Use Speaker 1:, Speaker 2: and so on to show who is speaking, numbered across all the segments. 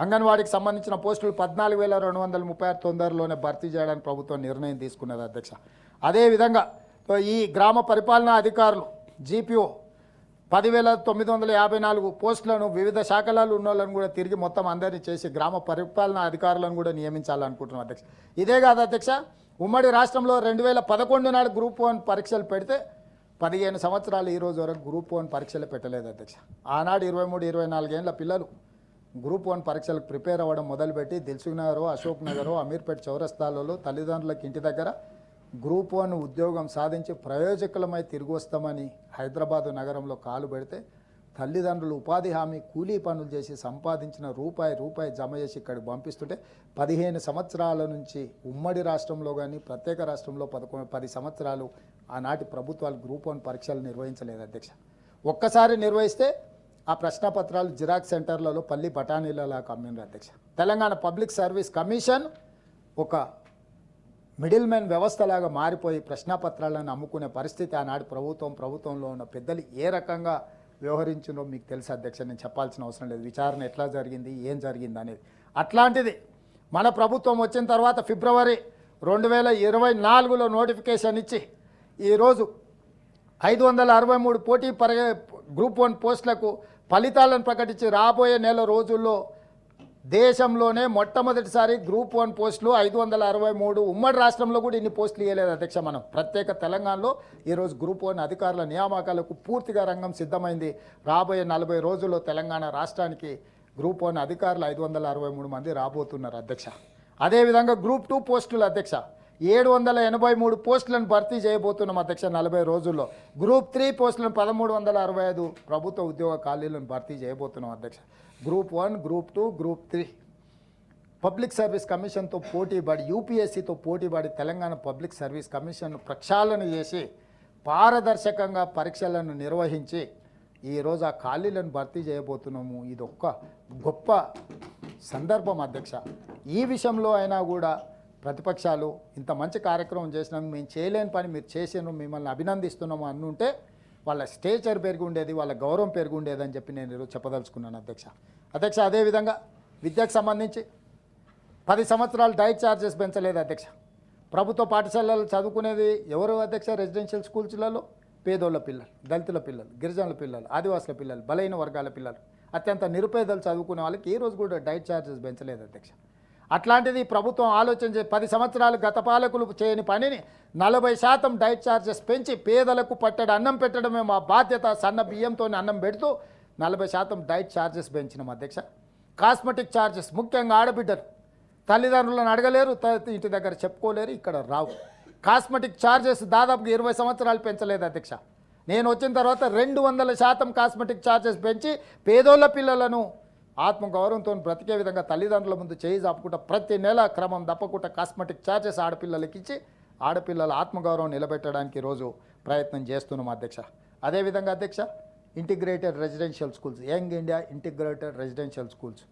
Speaker 1: అంగన్వాడీకి సంబంధించిన పోస్టులు 14,236 తొందరలోనే భర్తీ చేయడానికి ప్రభుత్వం నిర్ణయం తీసుకున్నది అధ్యక్ష. అదేవిధంగా ఈ గ్రామ పరిపాలనా అధికారులు జీపీఓ 10,954 పోస్టులను వివిధ శాఖలలో ఉన్న వాళ్ళని కూడా తిరిగి మొత్తం అందరినీ చేసి గ్రామ పరిపాలనా అధికారులను కూడా నియమించాలనుకుంటున్నాం అధ్యక్ష. ఇదే కాదు అధ్యక్ష, ఉమ్మడి రాష్ట్రంలో 2011 నాడు గ్రూప్ 1 పరీక్షలు పెడితే 15 సంవత్సరాలు ఈ రోజు వరకు గ్రూప్ 1 పరీక్షలు పెట్టలేదు అధ్యక్ష. ఆనాడు 23-24 ఏళ్ళ పిల్లలు గ్రూప్ 1 పరీక్షలకు ప్రిపేర్ అవ్వడం మొదలుపెట్టి దిల్సుఖ్ నగర్, అశోక్ నగర్, అమీర్పేట్ చౌరస్తాలలో తల్లిదండ్రులకు ఇంటి దగ్గర గ్రూప్ 1 ఉద్యోగం సాధించి ప్రయోజకులమై తిరిగి వస్తామని హైదరాబాదు నగరంలో కాలు పెడితే తల్లిదండ్రులు ఉపాధి హామీ కూలీ పనులు చేసి సంపాదించిన రూపాయి జమ చేసి ఇక్కడికి పంపిస్తుంటే 15 సంవత్సరాల నుంచి ఉమ్మడి రాష్ట్రంలో కానీ ప్రత్యేక రాష్ట్రంలో 10 సంవత్సరాలు ఆనాటి ప్రభుత్వాలు గ్రూప్ 1 పరీక్షలు నిర్వహించలేదు అధ్యక్ష. ఒక్కసారి నిర్వహిస్తే ఆ ప్రశ్నపత్రాలు జిరాక్స్ సెంటర్లలో పల్లి బఠానీలలా కమ్మినారు అధ్యక్ష. తెలంగాణ పబ్లిక్ సర్వీస్ కమిషన్ ఒక మిడిల్ మ్యాన్ వ్యవస్థలాగా మారిపోయి ప్రశ్నపత్రాలను అమ్ముకునే పరిస్థితి ఆనాడు ప్రభుత్వంలో ఉన్న పెద్దలు ఏ రకంగా వ్యవహరించిందో మీకు తెలుసు అధ్యక్ష. నేను చెప్పాల్సిన అవసరం లేదు, విచారణ ఎట్లా జరిగింది, ఏం జరిగింది అనేది. అట్లాంటిది మన ప్రభుత్వం వచ్చిన తర్వాత ఫిబ్రవరి 2024లో నోటిఫికేషన్ ఇచ్చి ఈరోజు 563 గ్రూప్ 1 పోస్టులకు ఫలితాలను ప్రకటించి రాబోయే నెల రోజుల్లో దేశంలోనే మొట్టమొదటిసారి గ్రూప్ 1 పోస్టులు 563 ఉమ్మడి రాష్ట్రంలో కూడా ఇన్ని పోస్టులు ఇవ్వలేదు అధ్యక్ష. మనం ప్రత్యేక తెలంగాణలో ఈరోజు గ్రూప్ 1 అధికారుల నియామకాలకు పూర్తిగా రంగం సిద్ధమైంది. రాబోయే 40 రోజుల్లో తెలంగాణ రాష్ట్రానికి గ్రూప్ 1 అధికారులు 563 మంది రాబోతున్నారు అధ్యక్ష. అదేవిధంగా గ్రూప్ 2 పోస్టులు అధ్యక్ష 783 పోస్టులను భర్తీ చేయబోతున్నాం అధ్యక్ష 40 రోజుల్లో. గ్రూప్ 3 పోస్టులను 1365 ప్రభుత్వ ఉద్యోగ ఖాళీలను భర్తీ చేయబోతున్నాం అధ్యక్ష. Group 1, group 2, group 3 public service కమిషన్తో పోటీపడి యూపీఎస్సీతో పోటీపడి తెలంగాణ పబ్లిక్ సర్వీస్ కమిషన్ను ప్రక్షాళన చేసి పారదర్శకంగా పరీక్షలను నిర్వహించి ఈరోజు ఆ ఖాళీలను భర్తీ చేయబోతున్నాము. ఇది ఒక్క గొప్ప సందర్భం అధ్యక్ష. ఈ విషయంలో అయినా కూడా ప్రతిపక్షాలు ఇంత మంచి కార్యక్రమం చేసినందుకు మేము చేయలేని పని మీరు చేసాను, మిమ్మల్ని అభినందిస్తున్నాము అనుంటే వాళ్ళ స్టేచర్ పెరిగి ఉండేది, వాళ్ళ గౌరవం పెరిగి ఉండేది అని చెప్పి నేను ఈరోజు చెప్పదలుచుకున్నాను అధ్యక్ష. అదేవిధంగా విద్యకు సంబంధించి 10 సంవత్సరాలు డైట్ ఛార్జెస్ పెంచలేదు అధ్యక్ష. ప్రభుత్వ పాఠశాలలు చదువుకునేది ఎవరు అధ్యక్ష? రెసిడెన్షియల్ స్కూల్స్లలో పేదోళ్ళ పిల్లలు, దళితుల పిల్లలు, గిరిజనుల పిల్లలు, ఆదివాసుల పిల్లలు, బలైన వర్గాల పిల్లలు, అత్యంత నిరుపేదలు చదువుకునే వాళ్ళకి ఈ రోజు కూడా డైట్ ఛార్జెస్ పెంచలేదు అధ్యక్ష. అట్లాంటిది ప్రభుత్వం ఆలోచించే 10 సంవత్సరాలు గత పాలకులు చేయని పనిని 40% డైట్ ఛార్జెస్ పెంచి పేదలకు పట్టెడు అన్నం పెట్టడమే మా బాధ్యత. సన్న బియ్యంతో అన్నం పెడుతూ 40% డైట్ ఛార్జెస్ పెంచినాం అధ్యక్ష. కాస్మెటిక్ ఛార్జెస్ ముఖ్యంగా ఆడబిడ్డలు తల్లిదండ్రులను అడగలేరు, ఇంటి దగ్గర చెప్పుకోలేరు, ఇక్కడ రావు. కాస్మెటిక్ ఛార్జెస్ దాదాపుగా 20 సంవత్సరాలు పెంచలేదు అధ్యక్ష. నేను వచ్చిన తర్వాత 200% కాస్మెటిక్ ఛార్జెస్ పెంచి పేదోళ్ళ పిల్లలను ఆత్మగౌరవంతో బ్రతికే విధంగా తల్లిదండ్రుల ముందు చేయి చాపుకుంటా ప్రతి నెల క్రమం తప్పకుండా కాస్మెటిక్ ఛార్జెస్ ఆడపిల్లలకి ఇచ్చి ఆడపిల్లల ఆత్మగౌరవం నిలబెట్టడానికి ఈరోజు ప్రయత్నం చేస్తున్నాం అధ్యక్ష. అదేవిధంగా అధ్యక్ష integrated residential schools, young India integrated residential schools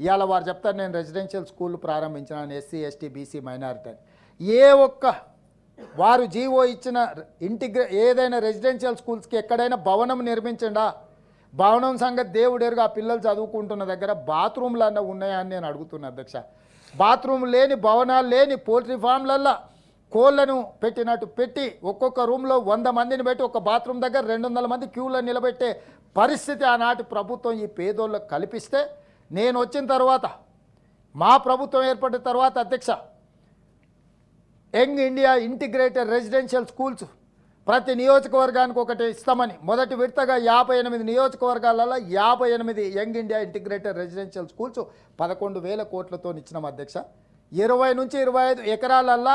Speaker 1: ఇవాళ వారు చెప్తారు నేను రెసిడెన్షియల్ స్కూల్ ప్రారంభించినాను ఎస్సీ, ఎస్టీ, బీసీ, మైనారిటీ అని. ఏ ఒక్క వారు జీవో ఇచ్చిన ఏదైనా రెసిడెన్షియల్ స్కూల్స్కి ఎక్కడైనా భవనం నిర్మించండా? భవనం సంగతి దేవుడేరుగా ఆ పిల్లలు చదువుకుంటున్న దగ్గర బాత్రూమ్లు అన్న ఉన్నాయా అని నేను అడుగుతున్నా అధ్యక్ష. బాత్రూమ్ లేని, భవనాలు లేని పోల్ట్రీ ఫామ్లల్లో కోళ్లను పెట్టినట్టు పెట్టి ఒక్కొక్క రూమ్లో 100 మందిని పెట్టి ఒక బాత్రూమ్ దగ్గర 200 మంది క్యూలో నిలబెట్టే పరిస్థితి ఆనాటి ప్రభుత్వం ఈ పేదోళ్ళకు కల్పిస్తే నేను వచ్చిన తర్వాత మా ప్రభుత్వం ఏర్పడిన తర్వాత అధ్యక్ష young India integrated residential schools ప్రతి నియోజకవర్గానికి ఒకటి ఇస్తామని మొదటి విడతగా 58 నియోజకవర్గాలలో 58 young India integrated residential schools 11,000 కోట్లతో ఇచ్చినాం అధ్యక్ష. 20 నుంచి 25 ఎకరాలల్లో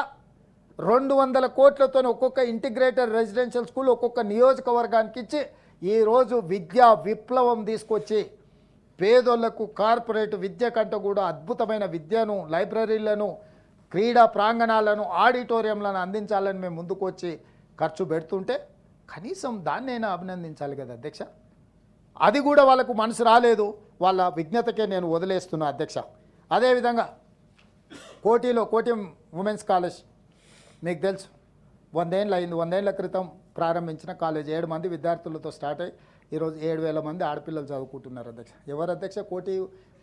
Speaker 1: 200 కోట్లతో ఒక్కొక్క ఇంటిగ్రేటెడ్ రెసిడెన్షియల్ స్కూల్ ఒక్కొక్క నియోజకవర్గానికి ఇచ్చి ఈరోజు విద్యా విప్లవం తీసుకొచ్చి పేదోళ్లకు కార్పొరేట్ విద్య కంటే కూడా అద్భుతమైన విద్యను, లైబ్రరీలను, క్రీడా ప్రాంగణాలను, ఆడిటోరియంలను అందించాలని మేము ముందుకు వచ్చి ఖర్చు పెడుతుంటే కనీసం దాన్నైనా అభినందించాలి కదా అధ్యక్ష. అది కూడా వాళ్ళకు మనసు రాలేదు, వాళ్ళ విజ్ఞతకే నేను వదిలేస్తున్నా అధ్యక్ష. అదేవిధంగా కోటి ఉమెన్స్ కాలేజ్ మీకు తెలుసు 100 ఏళ్ళు అయింది. 100 ఏళ్ల క్రితం ప్రారంభించిన కాలేజ్ 7 మంది విద్యార్థులతో స్టార్ట్ అయ్యి ఈరోజు 7,000 మంది ఆడపిల్లలు చదువుకుంటున్నారు అధ్యక్ష. ఎవరు అధ్యక్ష? కోటి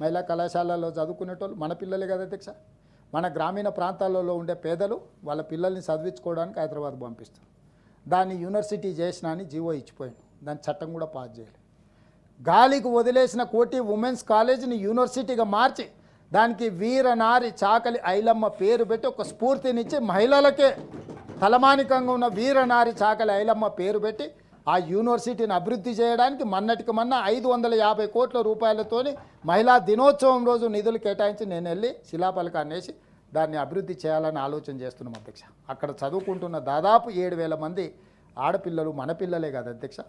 Speaker 1: మహిళా కళాశాలలో చదువుకునేటోళ్ళు మన పిల్లలే కదా అధ్యక్ష. మన గ్రామీణ ప్రాంతాలలో ఉండే పేదలు వాళ్ళ పిల్లల్ని చదివించుకోవడానికి హైదరాబాద్ పంపిస్తారు. దాన్ని యూనివర్సిటీ చేసినా అని జీవో ఇచ్చిపోయాను. దాని చట్టం కూడా పాస్ చేయలేదు. గాలికి వదిలేసిన కోటి ఉమెన్స్ కాలేజీని యూనివర్సిటీగా మార్చి దానికి వీరనారి చాకలి ఐలమ్మ పేరు పెట్టి ఒక స్ఫూర్తినిచ్చి మహిళలకే తలమానికంగా ఉన్న వీరనారి చాకలి ఐలమ్మ పేరు పెట్టి ఆ యూనివర్సిటీని అభివృద్ధి చేయడానికి మొన్నటికి మొన్న 550 కోట్ల రూపాయలతోని మహిళా దినోత్సవం రోజు నిధులు కేటాయించి నేను వెళ్ళి శిలాఫలకాన్ని వేసి దాన్ని అభివృద్ధి చేయాలని ఆలోచన చేస్తున్నాం అధ్యక్ష. అక్కడ చదువుకుంటున్న దాదాపు 7,000 మంది ఆడపిల్లలు మన పిల్లలే కదా అధ్యక్ష.